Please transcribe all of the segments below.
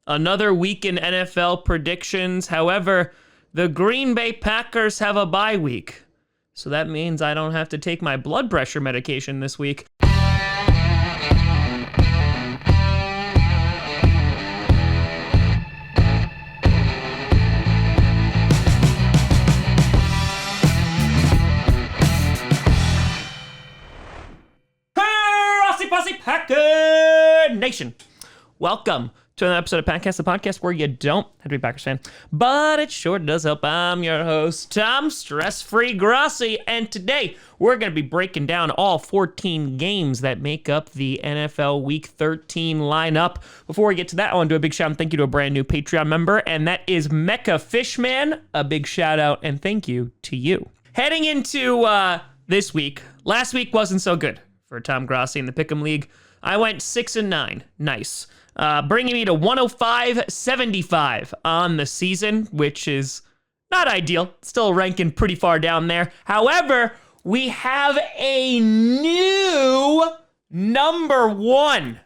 Another week in NFL predictions. However, the Green Bay Packers have a bye week. So that means I don't have to take my blood pressure medication this week. Posse Packer Nation. Welcome to another episode of Packcast, the podcast where you don't have to be a Packers fan, but it sure does help. I'm your host, Tom Stress-Free Grossi, and today we're going to be breaking down all 14 games that make up the NFL Week 13 lineup. Before we get to that, I want to do a big shout out and thank you to a brand new Patreon member, and that is Mecca Fishman. A big shout out and thank you to you. Heading into this week, last week wasn't so good for Tom Grossi in the Pick'em League. I went 6-9. Nice. Bringing me to 105.75 on the season, which is not ideal. Still ranking pretty far down there. However, we have a new number one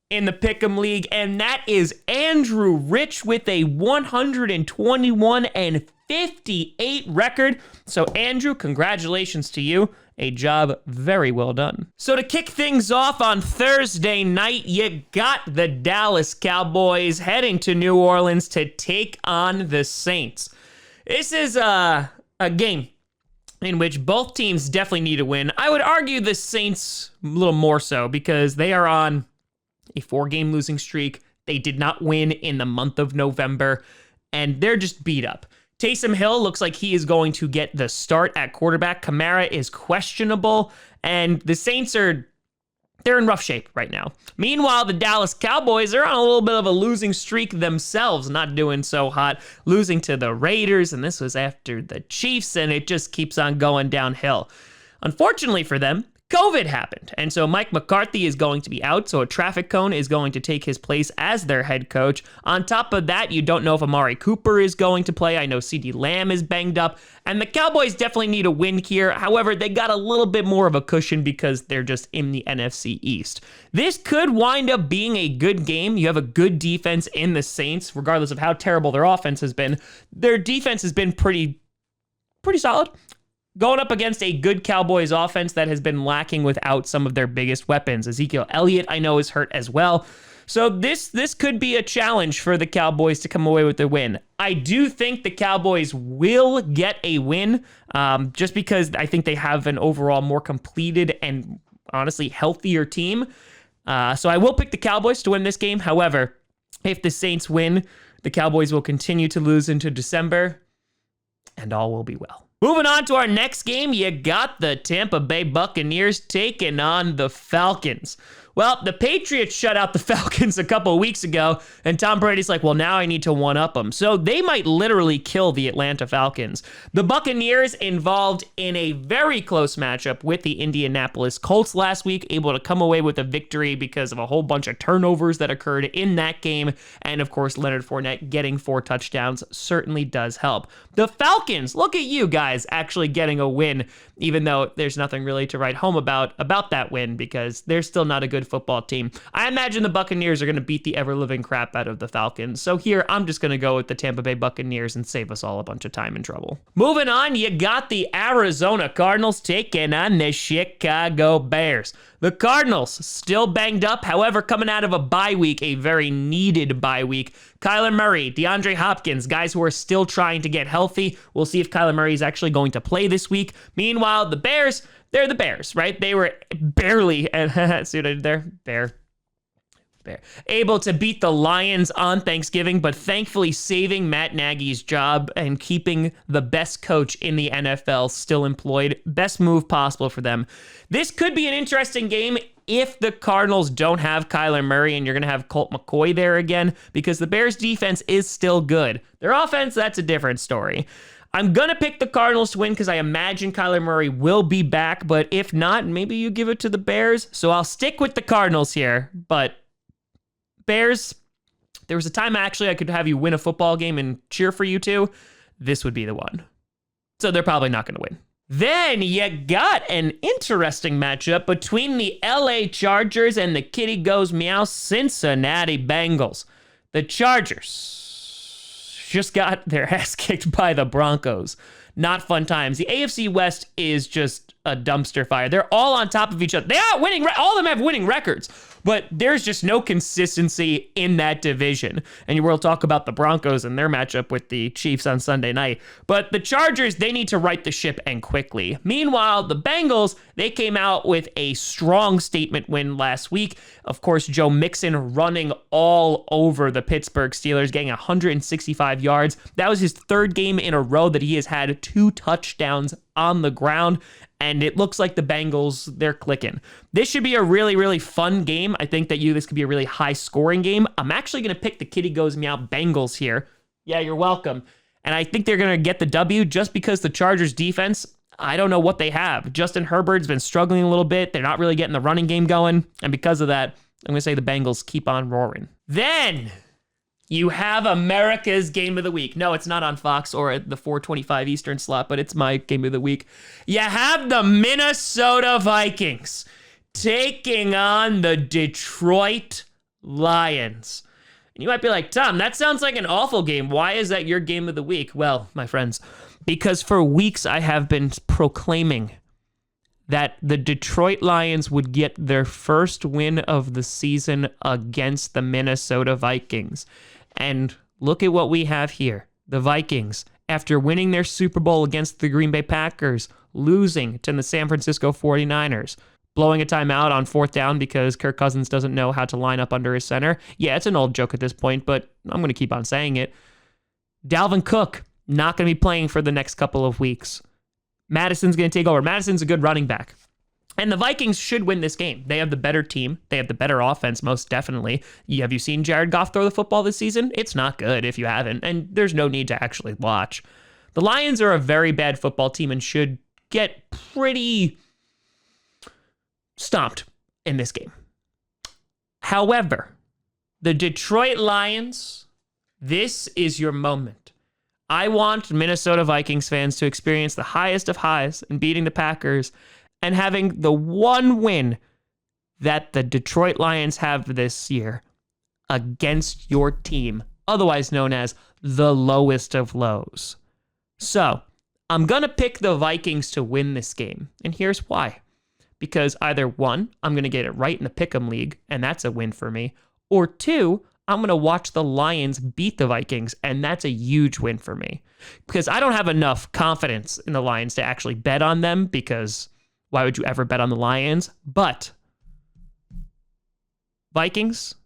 in the Pick'em League, and that is Andrew Rich with a 121-58 record. So Andrew, congratulations to you. A job very well done. So to kick things off on Thursday night, you got the Dallas Cowboys heading to New Orleans to take on the Saints. This is a game in which both teams definitely need a win. I would argue the Saints a little more so because they are on a 4-game losing streak. They did not win in the month of November, and they're just beat up. Taysom Hill looks like he is going to get the start at quarterback. Kamara is questionable, and the Saints they're in rough shape right now. Meanwhile, the Dallas Cowboys are on a little bit of a losing streak themselves, not doing so hot, losing to the Raiders, and this was after the Chiefs, and it just keeps on going downhill. Unfortunately for them, COVID happened, and so Mike McCarthy is going to be out, so a traffic cone is going to take his place as their head coach. On top of that, you don't know if Amari Cooper is going to play. I know CeeDee Lamb is banged up, and the Cowboys definitely need a win here. However, they got a little bit more of a cushion because they're just in the NFC East. This could wind up being a good game. You have a good defense in the Saints, regardless of how terrible their offense has been. Their defense has been pretty solid. Going up against a good Cowboys offense that has been lacking without some of their biggest weapons. Ezekiel Elliott, I know, is hurt as well. So this could be a challenge for the Cowboys to come away with the win. I do think the Cowboys will get a win just because I think they have an overall more completed and honestly healthier team. So I will pick the Cowboys to win this game. However, if the Saints win, the Cowboys will continue to lose into December, and all will be well. Moving on to our next game, you got the Tampa Bay Buccaneers taking on the Falcons. Well, the Patriots shut out the Falcons a couple of weeks ago, and Tom Brady's like, well, now I need to one-up them. So they might literally kill the Atlanta Falcons. The Buccaneers involved in a very close matchup with the Indianapolis Colts last week, able to come away with a victory because of a whole bunch of turnovers that occurred in that game. And of course, Leonard Fournette getting 4 touchdowns certainly does help. The Falcons, look at you guys actually getting a win, even though there's nothing really to write home about that win because they're still not a good football team. I imagine the Buccaneers are going to beat the ever-living crap out of the Falcons. So here, I'm just going to go with the Tampa Bay Buccaneers and save us all a bunch of time and trouble. Moving on, you got the Arizona Cardinals taking on the Chicago Bears. The Cardinals still banged up, however, coming out of a bye week, a very needed bye week. Kyler Murray, DeAndre Hopkins, guys who are still trying to get healthy. We'll see if Kyler Murray is actually going to play this week. Meanwhile, the Bears, they're the Bears, right? They were barely, see what I did there? Bear. Able to beat the Lions on Thanksgiving, but thankfully saving Matt Nagy's job and keeping the best coach in the NFL still employed. Best move possible for them. This could be an interesting game if the Cardinals don't have Kyler Murray and you're going to have Colt McCoy there again, because the Bears defense is still good. Their offense, that's a different story. I'm going to pick the Cardinals to win because I imagine Kyler Murray will be back, but if not, maybe you give it to the Bears. So I'll stick with the Cardinals here, but Bears, there was a time actually I could have you win a football game and cheer for you too. This would be the one. So they're probably not going to win. Then you got an interesting matchup between the LA Chargers and the Kitty Goes Meow Cincinnati Bengals. The Chargers just got their ass kicked by the Broncos. Not fun times. The AFC West is just a dumpster fire. They're all on top of each other. They are winning. All of them have winning records, but there's just no consistency in that division. And you will talk about the Broncos and their matchup with the Chiefs on Sunday night. But the Chargers, they need to right the ship and quickly. Meanwhile, the Bengals, they came out with a strong statement win last week. Of course, Joe Mixon running all over the Pittsburgh Steelers, getting 165 yards. That was his third game in a row that he has had 2 touchdowns on the ground. And it looks like the Bengals, they're clicking. This should be a really, really fun game. I think that this could be a really high-scoring game. I'm actually going to pick the Kitty Goes Meow Bengals here. Yeah, you're welcome. And I think they're going to get the W just because the Chargers defense, I don't know what they have. Justin Herbert's been struggling a little bit. They're not really getting the running game going. And because of that, I'm going to say the Bengals keep on roaring. Then you have America's Game of the Week. No, it's not on Fox or at the 4:25 Eastern slot, but it's my Game of the Week. You have the Minnesota Vikings taking on the Detroit Lions. And you might be like, Tom, that sounds like an awful game. Why is that your Game of the Week? Well, my friends, because for weeks I have been proclaiming that the Detroit Lions would get their first win of the season against the Minnesota Vikings. And look at what we have here. The Vikings, after winning their Super Bowl against the Green Bay Packers, losing to the San Francisco 49ers, blowing a timeout on 4th down because Kirk Cousins doesn't know how to line up under his center. Yeah, it's an old joke at this point, but I'm going to keep on saying it. Dalvin Cook, not going to be playing for the next couple of weeks. Madison's going to take over. Madison's a good running back. And the Vikings should win this game. They have the better team. They have the better offense, most definitely. Have you seen Jared Goff throw the football this season? It's not good if you haven't, and there's no need to actually watch. The Lions are a very bad football team and should get pretty stomped in this game. However, the Detroit Lions, this is your moment. I want Minnesota Vikings fans to experience the highest of highs in beating the Packers and having the one win that the Detroit Lions have this year against your team, otherwise known as the lowest of lows. So, I'm going to pick the Vikings to win this game, and here's why. Because either one, I'm going to get it right in the Pick'em League, and that's a win for me, or two, I'm going to watch the Lions beat the Vikings, and that's a huge win for me. Because I don't have enough confidence in the Lions to actually bet on them, because why would you ever bet on the Lions? But Vikings,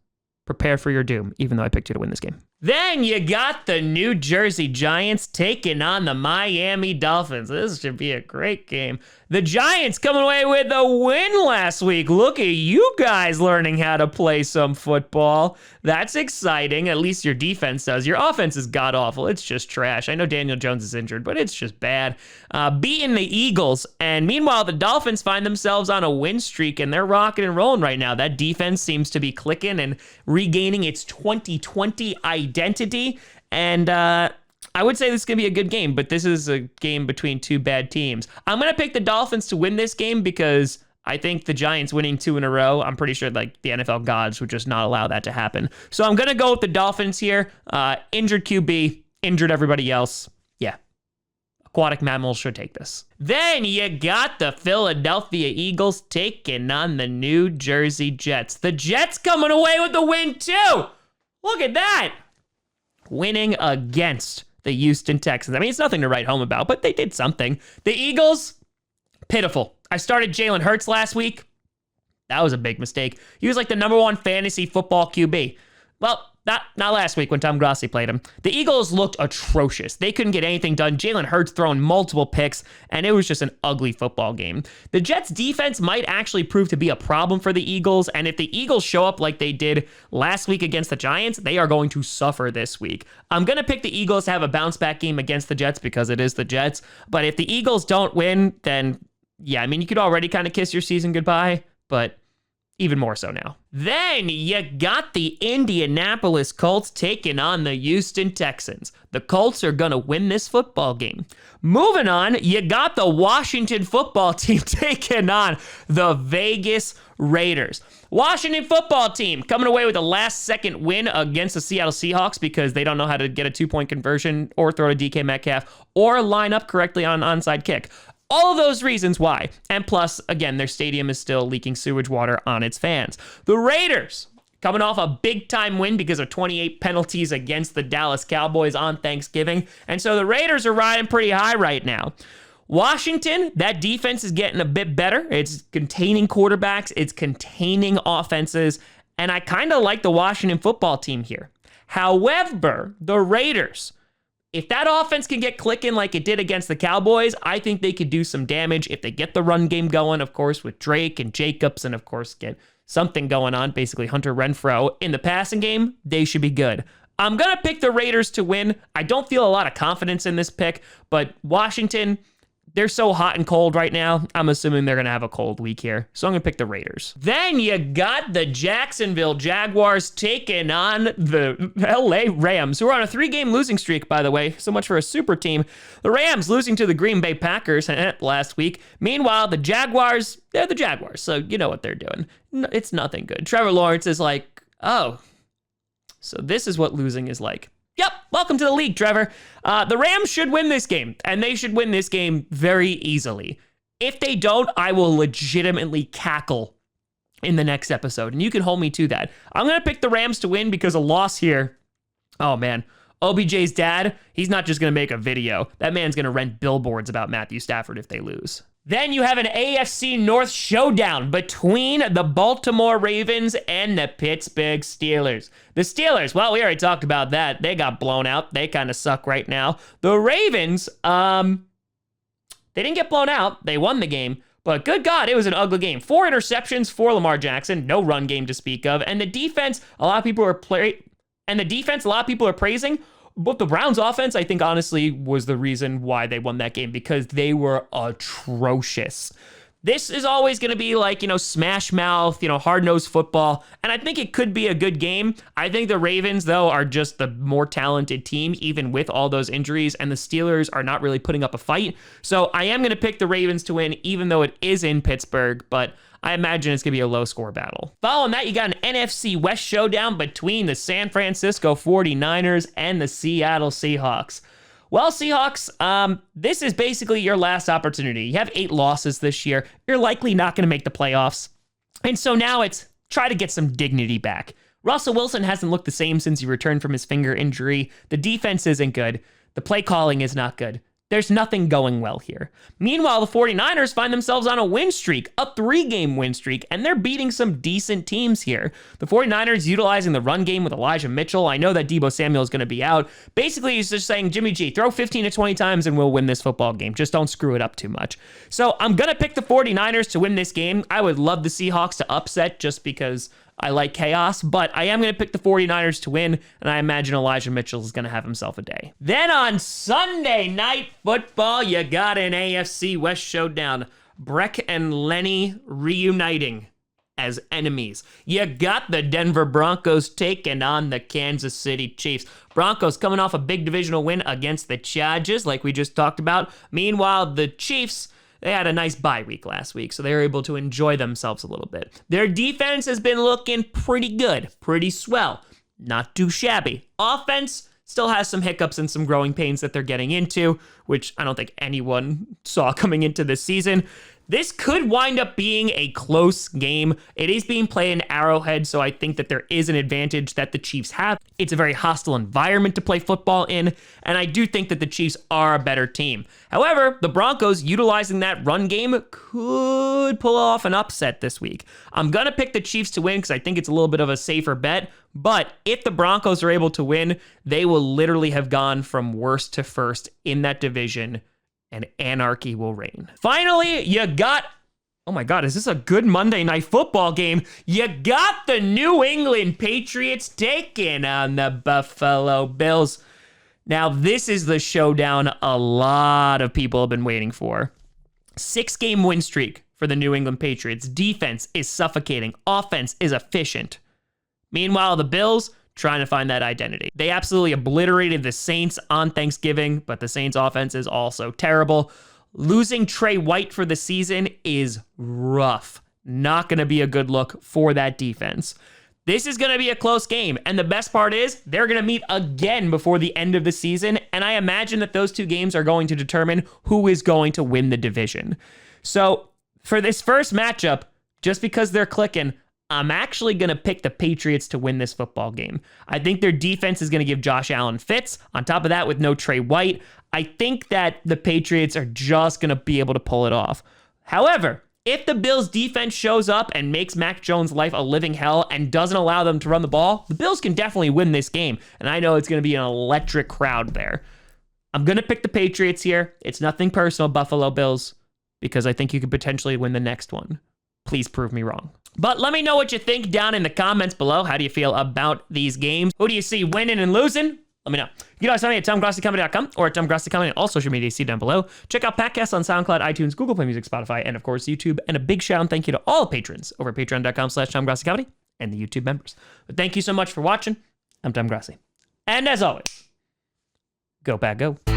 prepare for your doom, even though I picked you to win this game. Then you got the New Jersey Giants taking on the Miami Dolphins. This should be a great game. The Giants coming away with a win last week. Look at you guys learning how to play some football. That's exciting. At least your defense does. Your offense is god-awful. It's just trash. I know Daniel Jones is injured, but it's just bad. Beating the Eagles. And meanwhile, the Dolphins find themselves on a win streak, and they're rocking and rolling right now. That defense seems to be clicking and regaining its 2020 identity. And I would say this is going to be a good game, but this is a game between two bad teams. I'm going to pick the Dolphins to win this game because I think the Giants winning 2 in a row, I'm pretty sure like the NFL gods would just not allow that to happen. So I'm going to go with the Dolphins here. Injured QB, injured everybody else. Yeah. Aquatic mammals should take this. Then you got the Philadelphia Eagles taking on the New Jersey Jets. The Jets coming away with the win too. Look at that. Winning against the Houston Texans. I mean, it's nothing to write home about, but they did something. The Eagles, pitiful. I started Jalen Hurts last week. That was a big mistake. He was like the #1 fantasy football QB. Well, not last week when Tom Grossi played him. The Eagles looked atrocious. They couldn't get anything done. Jalen Hurts throwing multiple picks, and it was just an ugly football game. The Jets defense might actually prove to be a problem for the Eagles, and if the Eagles show up like they did last week against the Giants, they are going to suffer this week. I'm going to pick the Eagles to have a bounce back game against the Jets because it is the Jets, but if the Eagles don't win, then yeah, I mean, you could already kind of kiss your season goodbye, but even more so now. Then you got the Indianapolis Colts taking on the Houston Texans. The Colts are going to win this football game. Moving on, you got the Washington football team taking on the Vegas Raiders. Washington football team coming away with a last-second win against the Seattle Seahawks because they don't know how to get a two-point conversion or throw to DK Metcalf or line up correctly on an onside kick. All of those reasons why. And plus, again, their stadium is still leaking sewage water on its fans. The Raiders, coming off a big-time win because of 28 penalties against the Dallas Cowboys on Thanksgiving. And so the Raiders are riding pretty high right now. Washington, that defense is getting a bit better. It's containing quarterbacks. It's containing offenses. And I kind of like the Washington football team here. However, the Raiders, if that offense can get clicking like it did against the Cowboys, I think they could do some damage if they get the run game going, of course, with Drake and Jacobs, and of course, get something going on, basically Hunter Renfrow. In the passing game, they should be good. I'm going to pick the Raiders to win. I don't feel a lot of confidence in this pick, but Washington, they're so hot and cold right now. I'm assuming they're going to have a cold week here. So I'm going to pick the Raiders. Then you got the Jacksonville Jaguars taking on the LA Rams, who are on a 3-game losing streak, by the way. So much for a super team. The Rams losing to the Green Bay Packers last week. Meanwhile, the Jaguars, they're the Jaguars. So you know what they're doing. It's nothing good. Trevor Lawrence is like, oh, so this is what losing is like. Yep, welcome to the league, Trevor. The Rams should win this game, and they should win this game very easily. If they don't, I will legitimately cackle in the next episode, and you can hold me to that. I'm going to pick the Rams to win because a loss here, oh man, OBJ's dad, he's not just going to make a video. That man's going to rent billboards about Matthew Stafford if they lose. Then you have an AFC North showdown between the Baltimore Ravens and the Pittsburgh Steelers. The Steelers, well, we already talked about that. They got blown out. They kind of suck right now. The Ravens, they didn't get blown out. They won the game. But good God, it was an ugly game. 4 interceptions for Lamar Jackson. No run game to speak of. And the defense, a lot of people are praising. But the Browns offense, I think, honestly, was the reason why they won that game because they were atrocious. This is always going to be like, smash mouth, hard-nosed football. And I think it could be a good game. I think the Ravens, though, are just the more talented team, even with all those injuries. And the Steelers are not really putting up a fight. So I am going to pick the Ravens to win, even though it is in Pittsburgh. But I imagine it's going to be a low-score battle. Following that, you got an NFC West showdown between the San Francisco 49ers and the Seattle Seahawks. Well, Seahawks, this is basically your last opportunity. You have 8 losses this year. You're likely not going to make the playoffs. And so now it's try to get some dignity back. Russell Wilson hasn't looked the same since he returned from his finger injury. The defense isn't good. The play calling is not good. There's nothing going well here. Meanwhile, the 49ers find themselves on a win streak, a 3-game win streak, and they're beating some decent teams here. The 49ers utilizing the run game with Elijah Mitchell. I know that Deebo Samuel is going to be out. Basically, he's just saying, Jimmy G, throw 15 to 20 times and we'll win this football game. Just don't screw it up too much. So I'm going to pick the 49ers to win this game. I would love the Seahawks to upset just because I like chaos, but I am going to pick the 49ers to win, and I imagine Elijah Mitchell is going to have himself a day. Then on Sunday Night Football, you got an AFC West showdown. Breck and Lenny reuniting as enemies. You got the Denver Broncos taking on the Kansas City Chiefs. Broncos coming off a big divisional win against the Chargers, like we just talked about. Meanwhile, the Chiefs, they had a nice bye week last week, so they were able to enjoy themselves a little bit. Their defense has been looking pretty good, pretty swell, not too shabby. Offense still has some hiccups and some growing pains that they're getting into, which I don't think anyone saw coming into this season. This could wind up being a close game. It is being played in Arrowhead, so I think that there is an advantage that the Chiefs have. It's a very hostile environment to play football in, and I do think that the Chiefs are a better team. However, the Broncos, utilizing that run game, could pull off an upset this week. I'm going to pick the Chiefs to win because I think it's a little bit of a safer bet, but if the Broncos are able to win, they will literally have gone from worst to first in that division, and anarchy will reign. Finally, you got, oh my God, is this a good Monday Night Football game? You got the New England Patriots taking on the Buffalo Bills. Now, this is the showdown a lot of people have been waiting for. 6-game win streak for the New England Patriots. Defense is suffocating. Offense is efficient. Meanwhile, the Bills trying to find that identity. They absolutely obliterated the Saints on Thanksgiving, but the Saints offense is also terrible. Losing Trey White for the season is rough. Not going to be a good look for that defense. This is going to be a close game, and the best part is they're going to meet again before the end of the season, and I imagine that those two games are going to determine who is going to win the division. So for this first matchup, just because they're clicking, I'm actually going to pick the Patriots to win this football game. I think their defense is going to give Josh Allen fits. On top of that, with no Trey White, I think that the Patriots are just going to be able to pull it off. However, if the Bills defense shows up and makes Mac Jones' life a living hell and doesn't allow them to run the ball, the Bills can definitely win this game. And I know it's going to be an electric crowd there. I'm going to pick the Patriots here. It's nothing personal, Buffalo Bills, because I think you could potentially win the next one. Please prove me wrong. But let me know what you think down in the comments below. How do you feel about these games? Who do you see winning and losing? Let me know. You can always find me at TomGrossiComedy.com or at TomGrossiComedy on all social media. See down below. Check out podcasts on SoundCloud, iTunes, Google Play Music, Spotify, and of course YouTube. And a big shout out and thank you to all patrons over at patreon.com/TomGrossiComedy and the YouTube members. But thank you so much for watching. I'm Tom Grossi. And as always, go Pack Go.